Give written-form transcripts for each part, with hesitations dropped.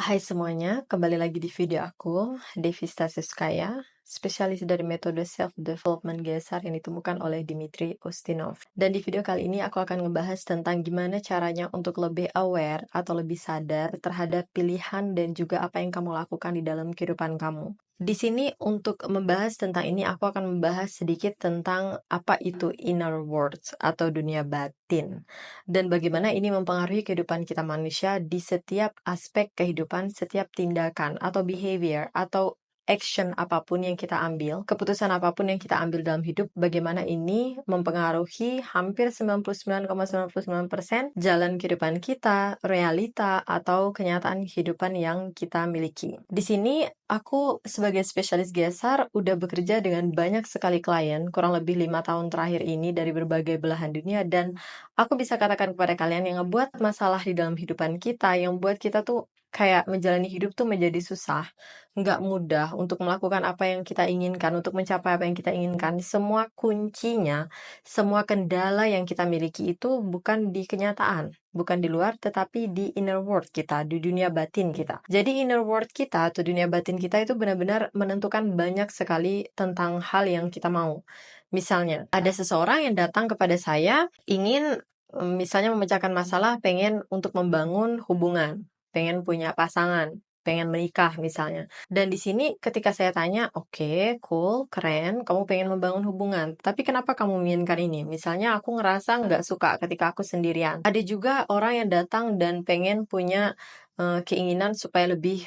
Hai semuanya, kembali lagi di video aku, Devista Siskaya, spesialis dari metode self-development GESAR yang ditemukan oleh Dmitry Ustinov. Dan di video kali ini aku akan ngebahas tentang gimana caranya untuk lebih aware atau lebih sadar terhadap pilihan dan juga apa yang kamu lakukan di dalam kehidupan kamu. Di sini untuk membahas tentang ini, aku akan membahas sedikit tentang apa itu inner world atau dunia batin. Dan bagaimana ini mempengaruhi kehidupan kita manusia di setiap aspek kehidupan, setiap tindakan atau behavior atau action apapun yang kita ambil, keputusan apapun yang kita ambil dalam hidup, bagaimana ini mempengaruhi hampir 99,99% jalan kehidupan kita, realita, atau kenyataan kehidupan yang kita miliki. Di sini, aku sebagai spesialis GESAR udah bekerja dengan banyak sekali klien, kurang lebih 5 tahun terakhir ini dari berbagai belahan dunia, dan aku bisa katakan kepada kalian yang ngebuat masalah di dalam kehidupan kita, yang buat kita tuh kayak menjalani hidup tuh menjadi susah, nggak mudah untuk melakukan apa yang kita inginkan, untuk mencapai apa yang kita inginkan. Semua kuncinya, semua kendala yang kita miliki itu bukan di kenyataan, bukan di luar, tetapi di inner world kita, di dunia batin kita. Jadi inner world kita atau dunia batin kita itu benar-benar menentukan banyak sekali tentang hal yang kita mau. Misalnya, ada seseorang yang datang kepada saya, ingin misalnya memecahkan masalah, pengen untuk membangun hubungan, pengen punya pasangan, pengen menikah misalnya. Dan di sini ketika saya tanya, oke, cool, keren, kamu pengen membangun hubungan, tapi kenapa kamu menginginkan ini? Misalnya aku ngerasa nggak suka ketika aku sendirian. Ada juga orang yang datang dan pengen punya keinginan supaya lebih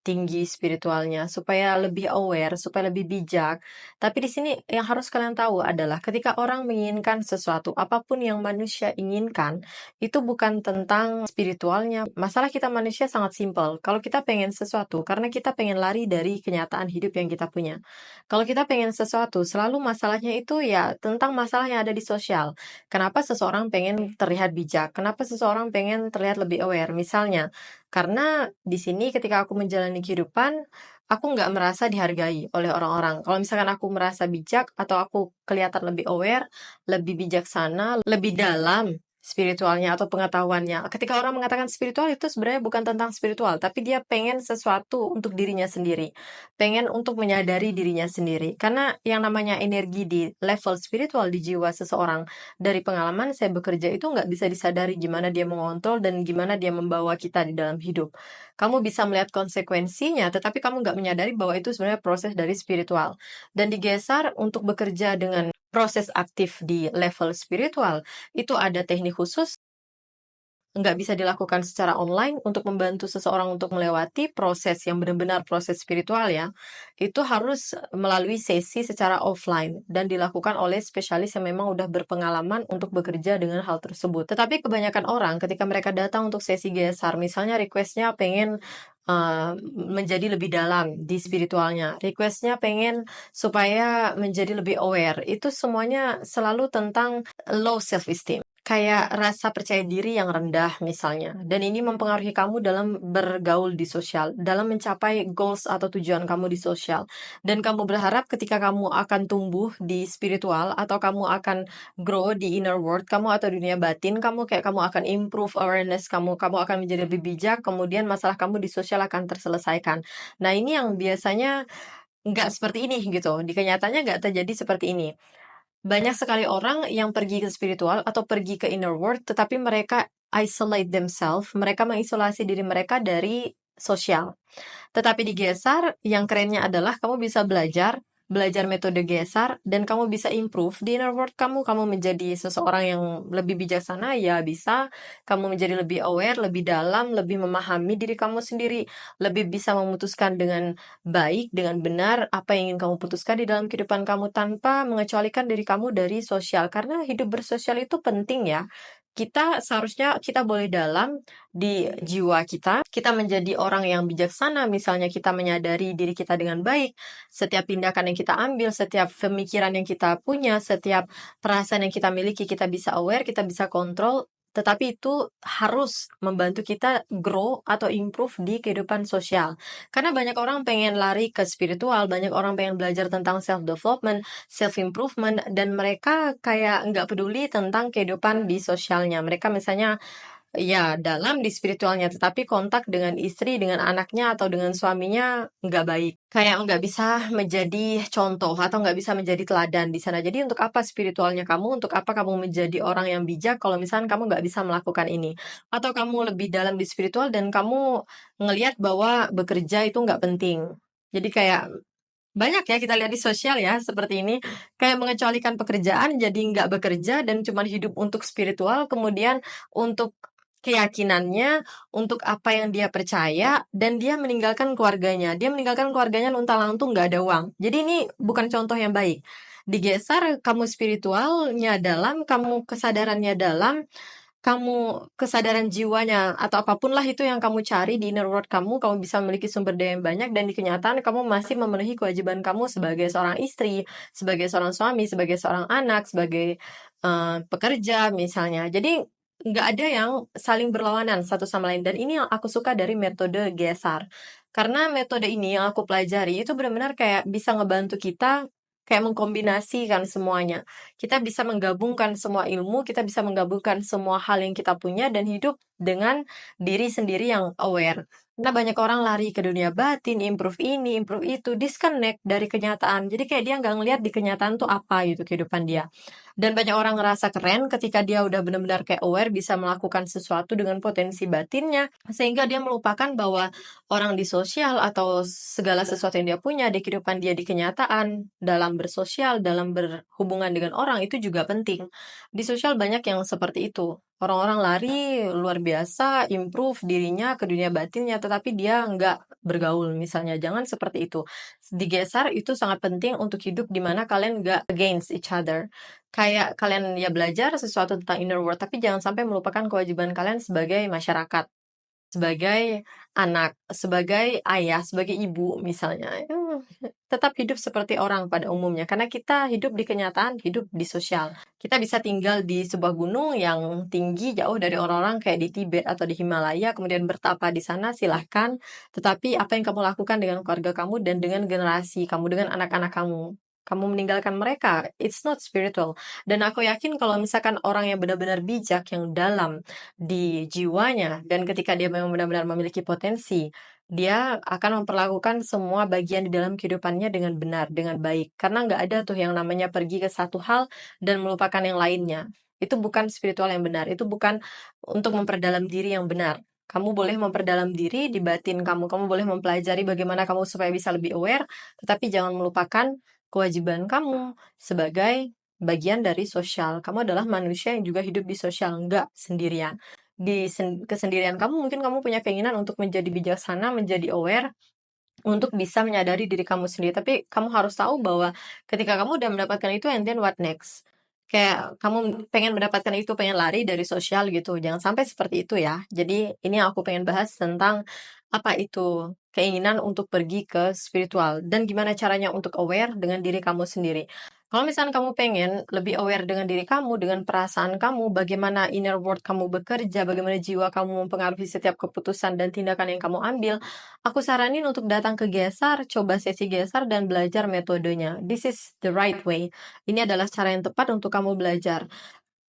tinggi spiritualnya, supaya lebih aware, supaya lebih bijak. Tapi di sini yang harus kalian tahu adalah ketika orang menginginkan sesuatu, apapun yang manusia inginkan, itu bukan tentang spiritualnya. Masalah kita manusia sangat simpel. Kalau kita pengen sesuatu, karena kita pengen lari dari kenyataan hidup yang kita punya. Kalau kita pengen sesuatu, selalu masalahnya itu ya tentang masalah yang ada di sosial. Kenapa seseorang pengen terlihat bijak? Kenapa seseorang pengen terlihat lebih aware? Misalnya, karena di sini ketika aku menjalani kehidupan, aku nggak merasa dihargai oleh orang-orang. Kalau misalkan aku merasa bijak atau aku kelihatan lebih aware, lebih bijaksana, lebih dalam spiritualnya atau pengetahuannya. Ketika orang mengatakan spiritual itu sebenarnya bukan tentang spiritual, tapi dia pengen sesuatu untuk dirinya sendiri. Pengen untuk menyadari dirinya sendiri. Karena yang namanya energi di level spiritual di jiwa seseorang, dari pengalaman saya bekerja itu nggak bisa disadari gimana dia mengontrol dan gimana dia membawa kita di dalam hidup. Kamu bisa melihat konsekuensinya, tetapi kamu nggak menyadari bahwa itu sebenarnya proses dari spiritual. Dan digeser untuk bekerja dengan proses aktif di level spiritual, itu ada teknik khusus, nggak bisa dilakukan secara online untuk membantu seseorang untuk melewati proses yang benar-benar proses spiritual ya, itu harus melalui sesi secara offline dan dilakukan oleh spesialis yang memang udah berpengalaman untuk bekerja dengan hal tersebut. Tetapi kebanyakan orang ketika mereka datang untuk sesi GESAR, misalnya requestnya pengen menjadi lebih dalam di spiritualnya, requestnya pengen supaya menjadi lebih aware, itu semuanya selalu tentang low self-esteem. Kayak rasa percaya diri yang rendah misalnya. Dan ini mempengaruhi kamu dalam bergaul di sosial, dalam mencapai goals atau tujuan kamu di sosial. Dan kamu berharap ketika kamu akan tumbuh di spiritual atau kamu akan grow di inner world kamu atau dunia batin kamu, kayak kamu akan improve awareness kamu, kamu akan menjadi lebih bijak, kemudian masalah kamu di sosial akan terselesaikan. Nah, ini yang biasanya nggak seperti ini gitu. Di kenyataannya nggak terjadi seperti ini. Banyak sekali orang yang pergi ke spiritual atau pergi ke inner world, tetapi mereka isolate themselves, mereka mengisolasi diri mereka dari sosial. Tetapi di GESAR, yang kerennya adalah kamu bisa belajar metode GESAR, dan kamu bisa improve di inner world kamu. Kamu menjadi seseorang yang lebih bijaksana, ya bisa. Kamu menjadi lebih aware, lebih dalam, lebih memahami diri kamu sendiri, lebih bisa memutuskan dengan baik, dengan benar, apa yang ingin kamu putuskan di dalam kehidupan kamu tanpa mengecualikan diri kamu dari sosial. Karena hidup bersosial itu penting ya. Kita seharusnya kita boleh dalam di jiwa kita menjadi orang yang bijaksana, misalnya kita menyadari diri kita dengan baik, setiap tindakan yang kita ambil, setiap pemikiran yang kita punya, setiap perasaan yang kita miliki, kita bisa aware, kita bisa kontrol, tetapi itu harus membantu kita grow atau improve di kehidupan sosial. Karena banyak orang pengen lari ke spiritual, banyak orang pengen belajar tentang self-development, self-improvement, dan mereka kayak nggak peduli tentang kehidupan di sosialnya. Mereka misalnya Ya, dalam di spiritualnya, tetapi kontak dengan istri, dengan anaknya, atau dengan suaminya nggak baik. Kayak nggak bisa menjadi contoh atau nggak bisa menjadi teladan di sana. Jadi untuk apa spiritualnya kamu? Untuk apa kamu menjadi orang yang bijak kalau misalnya kamu nggak bisa melakukan ini? Atau kamu lebih dalam di spiritual dan kamu ngelihat bahwa bekerja itu nggak penting. Jadi kayak banyak ya kita lihat di sosial ya seperti ini, kayak mengecualikan pekerjaan jadi nggak bekerja dan cuma hidup untuk spiritual, kemudian untuk keyakinannya, untuk apa yang dia percaya, dan dia meninggalkan keluarganya. Dia meninggalkan keluarganya luntang-lantung nggak ada uang. Jadi ini bukan contoh yang baik. Digeser, kamu spiritualnya dalam, kamu kesadarannya dalam, kamu kesadaran jiwanya atau apapun lah itu yang kamu cari di inner world kamu, kamu bisa memiliki sumber daya yang banyak dan di kenyataan kamu masih memenuhi kewajiban kamu sebagai seorang istri, sebagai seorang suami, sebagai seorang anak, sebagai pekerja misalnya. Jadi nggak ada yang saling berlawanan satu sama lain dan ini yang aku suka dari metode GESAR. Karena metode ini yang aku pelajari itu benar-benar kayak bisa ngebantu kita kayak mengkombinasikan semuanya. Kita bisa menggabungkan semua ilmu, kita bisa menggabungkan semua hal yang kita punya dan hidup dengan diri sendiri yang aware. Karena banyak orang lari ke dunia batin, improve ini, improve itu, disconnect dari kenyataan. Jadi kayak dia nggak ngelihat di kenyataan tuh apa gitu kehidupan dia. Dan banyak orang ngerasa keren ketika dia udah benar-benar kayak aware bisa melakukan sesuatu dengan potensi batinnya. Sehingga dia melupakan bahwa orang di sosial atau segala sesuatu yang dia punya di kehidupan dia di kenyataan, dalam bersosial, dalam berhubungan dengan orang itu juga penting. Di sosial banyak yang seperti itu. Orang-orang lari luar biasa, improve dirinya ke dunia batinnya, tetapi dia nggak bergaul misalnya. Jangan seperti itu. Digeser itu sangat penting untuk hidup di mana kalian nggak against each other. Kayak kalian ya belajar sesuatu tentang inner world, tapi jangan sampai melupakan kewajiban kalian sebagai masyarakat. Sebagai anak, sebagai ayah, sebagai ibu misalnya, tetap hidup seperti orang pada umumnya. Karena kita hidup di kenyataan, hidup di sosial. Kita bisa tinggal di sebuah gunung yang tinggi jauh dari orang-orang kayak di Tibet atau di Himalaya, kemudian bertapa di sana silahkan. Tetapi apa yang kamu lakukan dengan keluarga kamu dan dengan generasi kamu, dengan anak-anak kamu. Kamu meninggalkan mereka, it's not spiritual. Dan aku yakin kalau misalkan orang yang benar-benar bijak, yang dalam, di jiwanya dan ketika dia memang benar-benar memiliki potensi, dia akan memperlakukan semua bagian di dalam kehidupannya dengan benar, dengan baik. Karena nggak ada tuh yang namanya pergi ke satu hal dan melupakan yang lainnya. Itu bukan spiritual yang benar, itu bukan untuk memperdalam diri yang benar. Kamu boleh memperdalam diri di batin kamu, kamu boleh mempelajari bagaimana kamu supaya bisa lebih aware, tetapi jangan melupakan kewajiban kamu sebagai bagian dari sosial. Kamu adalah manusia yang juga hidup di sosial, nggak sendirian. Di kesendirian kamu mungkin kamu punya keinginan untuk menjadi bijaksana, menjadi aware, untuk bisa menyadari diri kamu sendiri. Tapi kamu harus tahu bahwa ketika kamu udah mendapatkan itu, and then what next? Kayak kamu pengen mendapatkan itu, pengen lari dari sosial gitu. Jangan sampai seperti itu ya. Jadi ini yang aku pengen bahas tentang apa itu keinginan untuk pergi ke spiritual dan gimana caranya untuk aware dengan diri kamu sendiri. Kalau misalnya kamu pengen lebih aware dengan diri kamu, dengan perasaan kamu, bagaimana inner world kamu bekerja, bagaimana jiwa kamu mempengaruhi setiap keputusan dan tindakan yang kamu ambil, aku saranin untuk datang ke Gesar, coba sesi Gesar dan belajar metodenya. This is the right way. Ini adalah cara yang tepat untuk kamu belajar.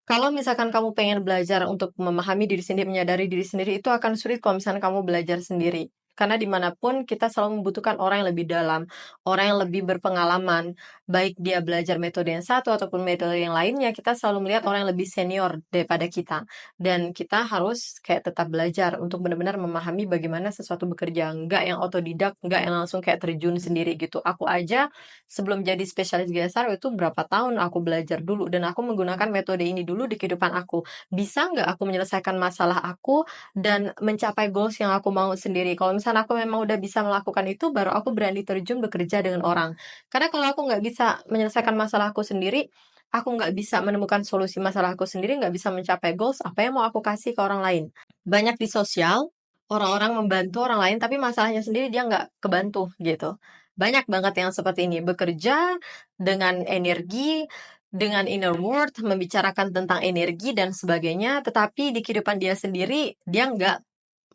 Kalau misalkan kamu pengen belajar untuk memahami diri sendiri, menyadari diri sendiri, itu akan sulit kalau misalkan kamu belajar sendiri. Karena dimanapun kita selalu membutuhkan orang yang lebih dalam, orang yang lebih berpengalaman. Baik dia belajar metode yang satu ataupun metode yang lainnya, kita selalu melihat orang yang lebih senior daripada kita. Dan kita harus kayak tetap belajar untuk benar-benar memahami bagaimana sesuatu bekerja. Nggak yang otodidak, nggak yang langsung kayak terjun sendiri gitu. Aku aja sebelum jadi spesialis GSR itu berapa tahun aku belajar dulu dan aku menggunakan metode ini dulu di kehidupan aku. Bisa nggak aku menyelesaikan masalah aku dan mencapai goals yang aku mau sendiri? Kalau misalnya aku memang udah bisa melakukan itu, baru aku berani terjun bekerja dengan orang. Karena kalau aku nggak bisa menyelesaikan masalah aku sendiri, aku nggak bisa menemukan solusi masalah aku sendiri, nggak bisa mencapai goals, apa yang mau aku kasih ke orang lain? Banyak di sosial, orang-orang membantu orang lain, tapi masalahnya sendiri dia nggak kebantu gitu. Banyak banget yang seperti ini, bekerja dengan energi, dengan inner world, membicarakan tentang energi dan sebagainya, tetapi di kehidupan dia sendiri, dia nggak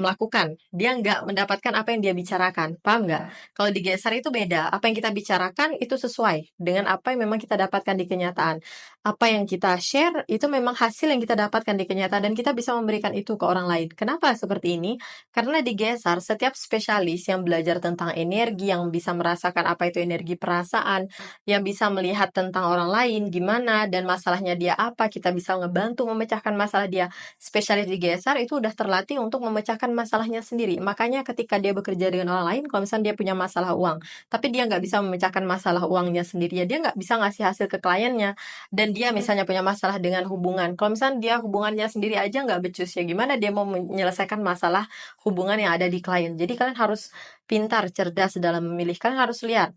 melakukan, dia nggak mendapatkan apa yang dia bicarakan, paham nggak? Kalau digeser itu beda, apa yang kita bicarakan itu sesuai dengan apa yang memang kita dapatkan di kenyataan. Apa yang kita share itu memang hasil yang kita dapatkan di kenyataan dan kita bisa memberikan itu ke orang lain. Kenapa seperti ini? Karena digeser, setiap spesialis yang belajar tentang energi, yang bisa merasakan apa itu energi perasaan, yang bisa melihat tentang orang lain gimana dan masalahnya dia apa, kita bisa ngebantu memecahkan masalah dia. Spesialis di GSR itu udah terlatih untuk memecahkan masalahnya sendiri. Makanya ketika dia bekerja dengan orang lain, kalau misalnya dia punya masalah uang, tapi dia nggak bisa memecahkan masalah uangnya sendiri, ya dia nggak bisa ngasih hasil ke kliennya. Dan dia misalnya punya masalah dengan hubungan. Kalau misalnya dia hubungannya sendiri aja nggak becus, ya gimana dia mau menyelesaikan masalah hubungan yang ada di klien. Jadi kalian harus pintar, cerdas dalam memilih. Kalian harus lihat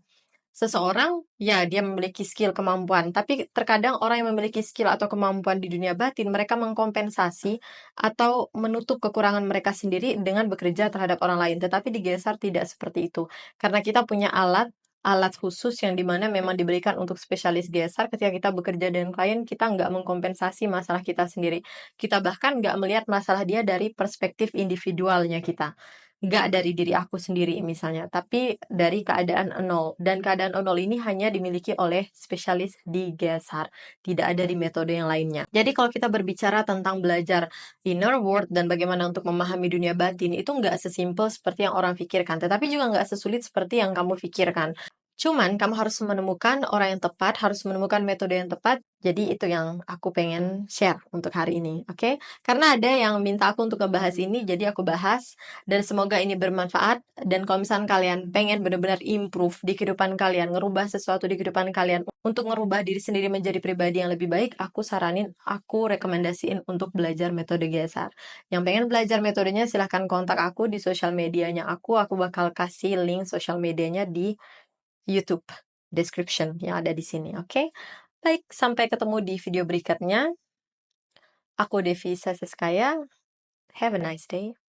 seseorang, ya dia memiliki skill, kemampuan, tapi terkadang orang yang memiliki skill atau kemampuan di dunia batin, mereka mengkompensasi atau menutup kekurangan mereka sendiri dengan bekerja terhadap orang lain. Tetapi di GSR tidak seperti itu. Karena kita punya alat khusus yang dimana memang diberikan untuk spesialis GSR ketika kita bekerja dengan klien, kita nggak mengkompensasi masalah kita sendiri. Kita bahkan nggak melihat masalah dia dari perspektif individualnya kita, nggak dari diri aku sendiri misalnya, tapi dari keadaan nol. Dan keadaan nol ini hanya dimiliki oleh spesialis di GSR, tidak ada di metode yang lainnya. Jadi kalau kita berbicara tentang belajar inner world dan bagaimana untuk memahami dunia batin, itu nggak sesimpel seperti yang orang pikirkan, tetapi juga nggak sesulit seperti yang kamu pikirkan. Cuman kamu harus menemukan orang yang tepat, harus menemukan metode yang tepat. Jadi itu yang aku pengen share untuk hari ini, oke? Karena ada yang minta aku untuk ngebahas ini, jadi aku bahas. Dan semoga ini bermanfaat. Dan kalau misalnya kalian pengen benar-benar improve di kehidupan kalian, ngerubah sesuatu di kehidupan kalian, untuk ngerubah diri sendiri menjadi pribadi yang lebih baik, aku saranin, aku rekomendasiin untuk belajar metode GSR. Yang pengen belajar metodenya silahkan kontak aku di sosial medianya aku bakal kasih link sosial medianya di YouTube description yang ada di sini, oke? Baik, sampai ketemu di video berikutnya. Aku Devi Saseskaya. Have a nice day.